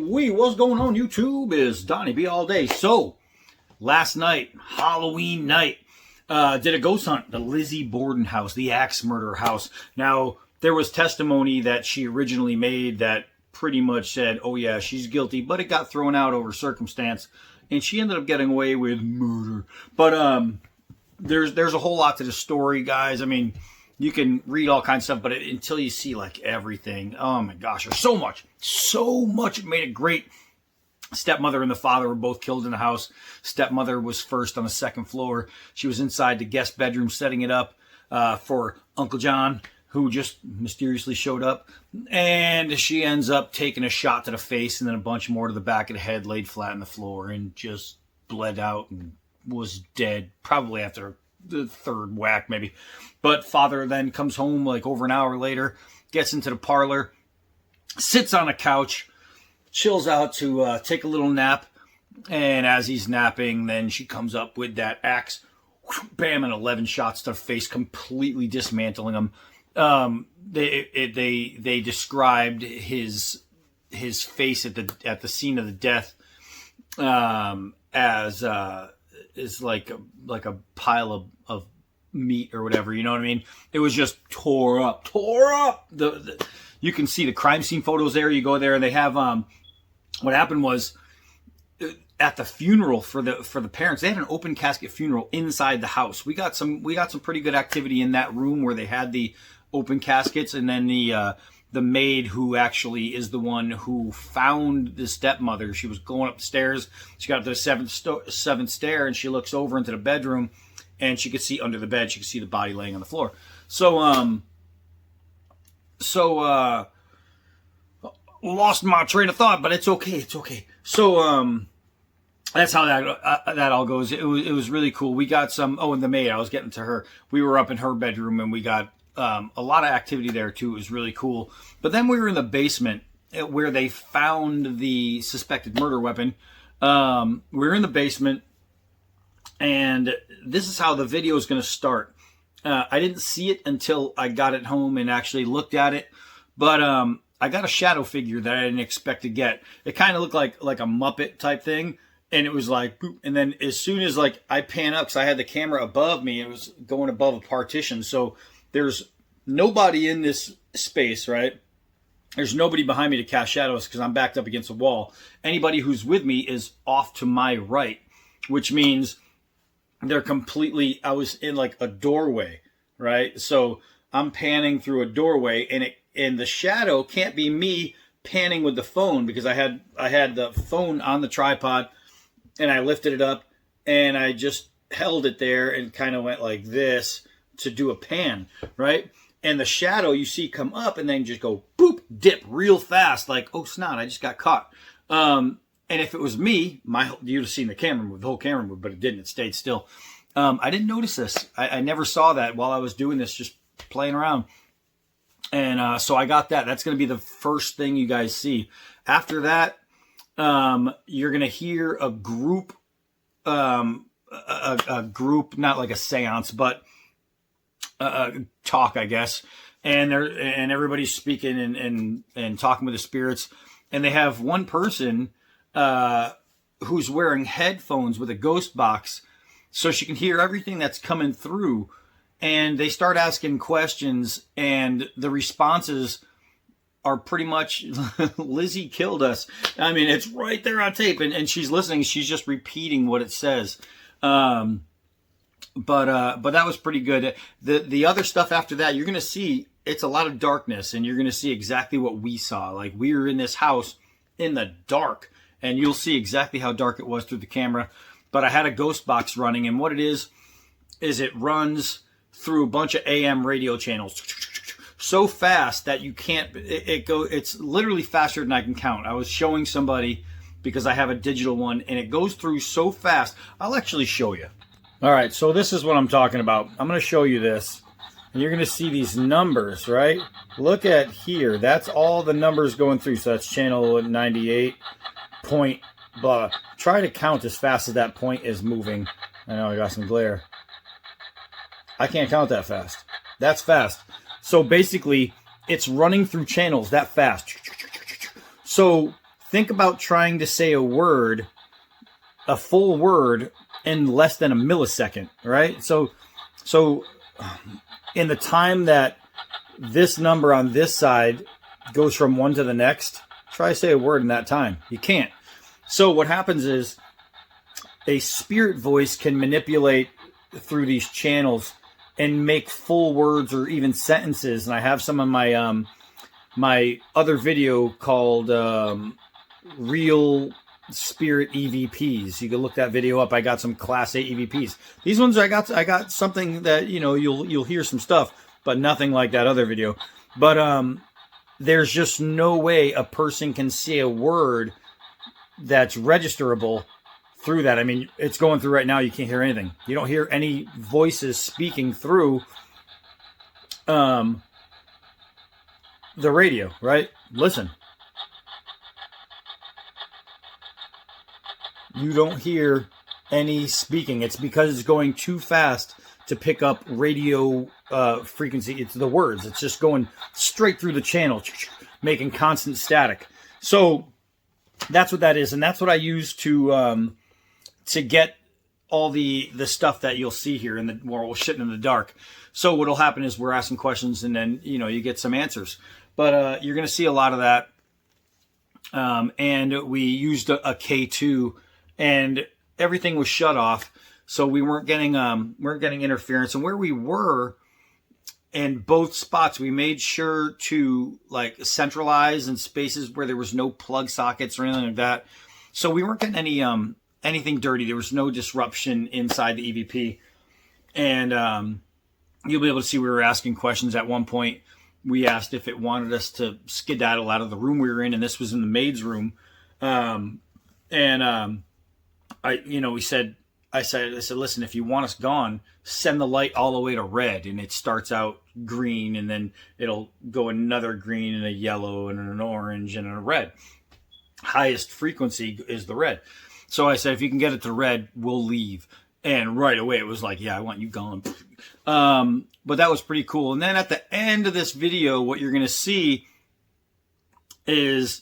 What's going on YouTube? Is Donnie B all day. So, last night, Halloween night, did a ghost hunt, the Lizzie Borden house, the axe murder house. Now, there was testimony that she originally made that pretty much said, oh yeah, she's guilty, but it got thrown out over circumstance, and she ended up getting away with murder. But there's a whole lot to the story, guys. I mean, you can read all kinds of stuff, but until you see like everything, oh my gosh, there's so much. It made it great. Stepmother and the father were both killed in the house. Stepmother was first on the second floor. She was inside the guest bedroom setting it up for Uncle John, who just mysteriously showed up. And she ends up taking a shot to the face and then a bunch more to the back of the head, laid flat on the floor, and just bled out and was dead, probably after the third whack maybe. But father then comes home like over an hour later, gets into the parlor, sits on a couch, chills out to take a little nap. And as he's napping, then she comes up with that axe, bam, and 11 shots to the face, completely dismantling him. They described his face at the scene of the death as like a pile of meat or whatever, you know what I mean? It was just tore up. You can see the crime scene photos there. You go there and they have what happened was at the funeral for the parents, they had an open casket funeral inside the house. We got some pretty good activity in that room where they had the open caskets, and then the maid, who actually is the one who found the stepmother, she was going up the stairs. She got up to the seventh stair, and she looks over into the bedroom, and she could see under the bed. She could see the body laying on the floor. So lost my train of thought, but it's okay. So that's how that all goes. It was really cool. We got some. Oh, and the maid, I was getting to her. We were up in her bedroom, and we got a lot of activity there too. It was really cool. But then we were in the basement where they found the suspected murder weapon. We were in the basement, and this is how the video is going to start. I didn't see it until I got it home and actually looked at it. But I got a shadow figure that I didn't expect to get. It kind of looked like a Muppet type thing. And it was like, boop. And then as soon as like I pan up, because I had the camera above me, it was going above a partition. So there's nobody in this space, right? There's nobody behind me to cast shadows because I'm backed up against a wall. Anybody who's with me is off to my right, which means they're completely, I was in like a doorway, right? So I'm panning through a doorway, and the shadow can't be me panning with the phone, because I had the phone on the tripod, and I lifted it up and I just held it there and kind of went like this to do a pan, right? And the shadow you see come up and then just go boop, dip real fast, like, oh snot, I just got caught. And if it was me, you'd have seen the camera move, the whole camera move, but it didn't. It stayed still. I didn't notice this. I never saw that while I was doing this, just playing around. And so I got that. That's going to be the first thing you guys see. After that, you're going to hear a group, a group, not like a seance, but talk, I guess. And everybody's speaking and talking with the spirits. And they have one person who's wearing headphones with a ghost box, so she can hear everything that's coming through. And they start asking questions, and the responses are pretty much, Lizzie killed us. I mean, it's right there on tape, and she's listening. She's just repeating what it says. But that was pretty good. The other stuff after that, you're going to see, it's a lot of darkness, and you're going to see exactly what we saw. Like, we were in this house in the dark, and you'll see exactly how dark it was through the camera. But I had a ghost box running, and what it is it runs through a bunch of AM radio channels so fast that you can't, it's literally faster than I can count. I was showing somebody, because I have a digital one, and it goes through so fast. I'll actually show you. All right, so this is what I'm talking about. I'm going to show you this, and you're going to see these numbers, right? Look at here. That's all the numbers going through. So that's channel 98 point blah. Try to count as fast as that point is moving. I know I got some glare. I can't count that fast. That's fast. So basically, it's running through channels that fast. So think about trying to say a full word in less than a millisecond, right? So in the time that this number on this side goes from one to the next, try to say a word in that time. You can't. So what happens is a spirit voice can manipulate through these channels and make full words or even sentences. And I have some of my my other video called Real Spirit EVPs. You can look that video up. I got some Class A EVPs. These ones I got something that, you know, you'll hear some stuff, but nothing like that other video. But there's just no way a person can say a word that's registerable through that. I mean, it's going through right now. You can't hear anything. You don't hear any voices speaking through the radio, right? Listen. You don't hear any speaking. It's because it's going too fast to pick up radio frequency. It's the words. It's just going straight through the channel, making constant static. So that's what that is, and that's what I use to get all the stuff that you'll see here in the more shitting in the dark. So what'll happen is we're asking questions, and then you get some answers. But you're going to see a lot of that. And we used a K2, and everything was shut off, so we weren't getting interference. And where we were in both spots, we made sure to like centralize in spaces where there was no plug sockets or anything like that. So we weren't getting any anything dirty. There was no disruption inside the EVP, and you'll be able to see we were asking questions. At one point, we asked if it wanted us to skedaddle out of the room we were in, and this was in the maid's room. I said, listen, if you want us gone, send the light all the way to red, and it starts out green, and then it'll go another green and a yellow and an orange and a red. Highest frequency is the red. So I said, if you can get it to red, we'll leave. And right away it was like, yeah, I want you gone. But that was pretty cool. And then at the end of this video, what you're going to see is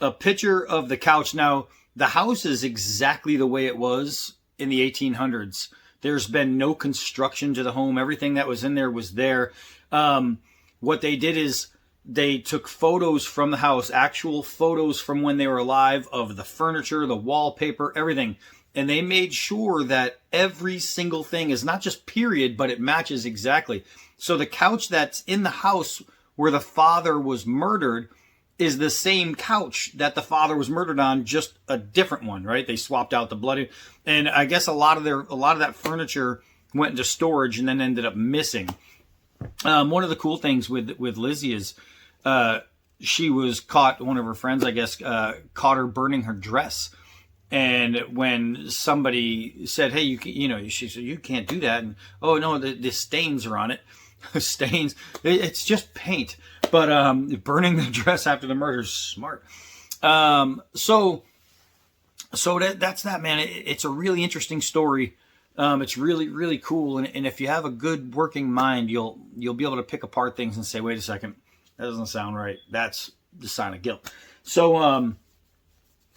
a picture of the couch. Now, the house is exactly the way it was in the 1800s. There's been no construction to the home. Everything that was in there was there. What they did is they took photos from the house, actual photos from when they were alive, of the furniture, the wallpaper, everything. And they made sure that every single thing is not just period, but it matches exactly. So the couch that's in the house where the father was murdered is the same couch that the father was murdered on, just a different one, right? They swapped out the bloody, and I guess a lot of that furniture went into storage and then ended up missing. One of the cool things with Lizzie is she was caught. One of her friends, I guess, caught her burning her dress. And when somebody said, "Hey, she said, you can't do that," and oh no, the stains are on it. Stains. It's just paint. But burning the dress after the murder is smart. So that's that, man. It's a really interesting story. It's really, really cool. And if you have a good working mind, you'll be able to pick apart things and say, wait a second, that doesn't sound right. That's the sign of guilt. So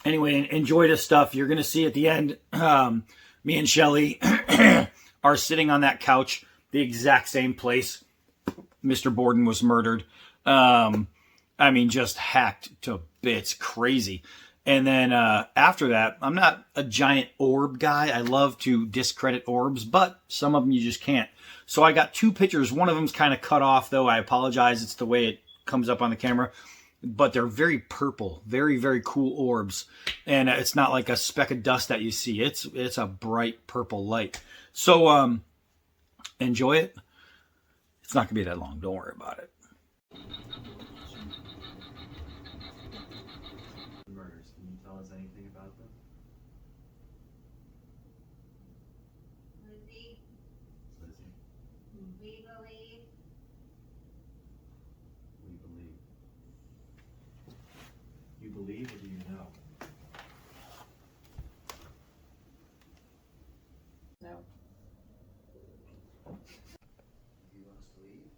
anyway, enjoy this stuff. You're going to see at the end, me and Shelly are sitting on that couch, the exact same place Mr. Borden was murdered. I mean, just hacked to bits, crazy. And then after that, I'm not a giant orb guy. I love to discredit orbs, but some of them you just can't. So I got two pictures. One of them's kind of cut off, though. I apologize. It's the way it comes up on the camera. But they're very purple, very, very cool orbs. And it's not like a speck of dust that you see. It's a bright purple light. So enjoy it. It's not going to be that long. Don't worry about it. Murders. Can you tell us anything about them? Lizzie, Lizzie, we believe we believe. You believe or do you know? no. Do you want us to leave?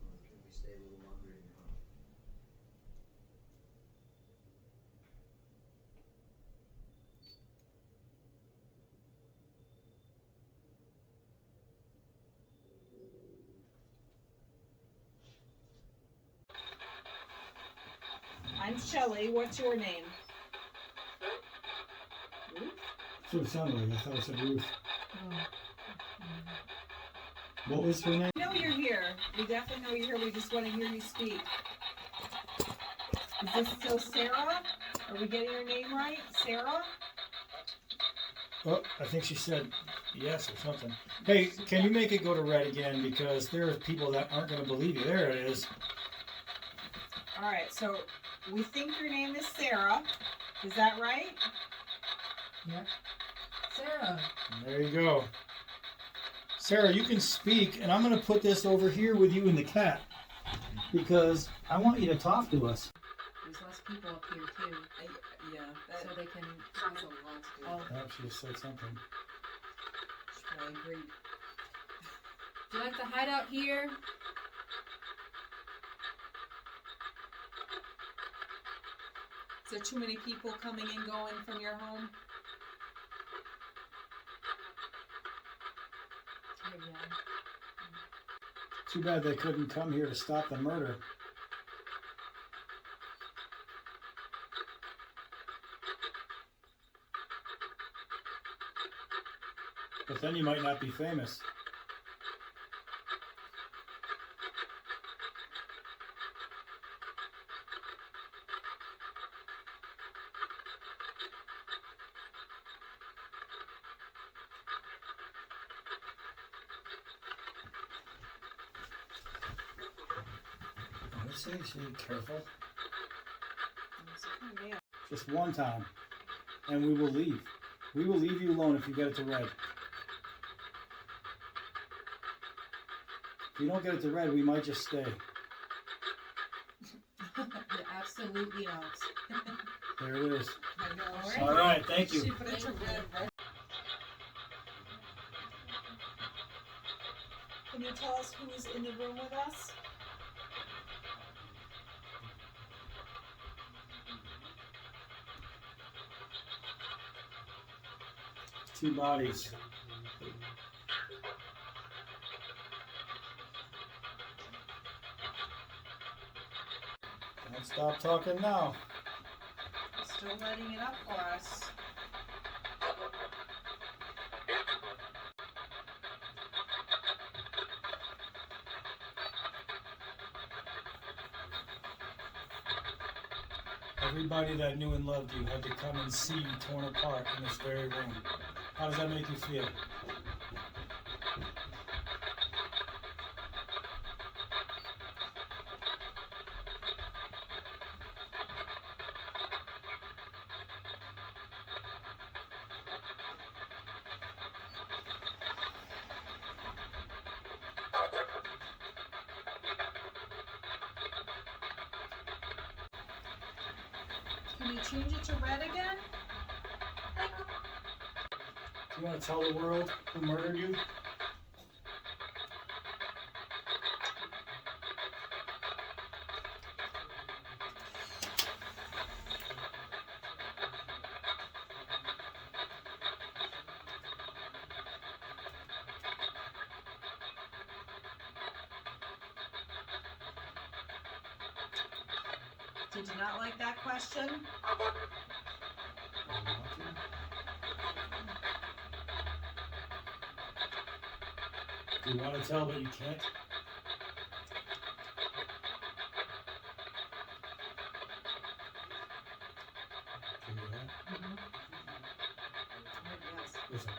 Or can we stay a little longer in your home? I'm Shelley. What's your name? Ruth? That's what it sounded like. I thought it said Ruth. Oh. What was her name? We know you're here. We definitely know you're here. We just want to hear you speak. Is this still Sarah? Are we getting your name right? Sarah? Oh, I think she said yes or something. Hey, can you make it go to red again? Because there are people that aren't going to believe you. There it is. All right, so we think your name is Sarah. Is that right? Yep. Sarah. There you go. Sarah, you can speak, and I'm going to put this over here with you and the cat. Because I want you to talk to us. There's less people up here too, Yeah. so they can talk a lot to. Oh, Oh, she just said something. I agree. Do you like to hide out here? Is there too many people coming and going from your home? Yeah. Too bad they couldn't come here to stop the murder. But then you might not be famous. Let's see, careful. Yeah. Just one time, and we will leave. We will leave you alone if you get it to red. If you don't get it to red, we might just stay. Yeah, absolutely not. There it is. I know. All right, thank She you. put it to red, right? Can you tell us who's in the room with us? Two bodies. Don't stop talking now. Still letting it up for us. Everybody that knew and loved you had to come and see you torn apart in this very room. How does that make you feel? Can you change it to red again? Do you want to tell the world who murdered you? Did you not like that question? Do you want to tell, but you can't? Can you do that? Yes. Listen,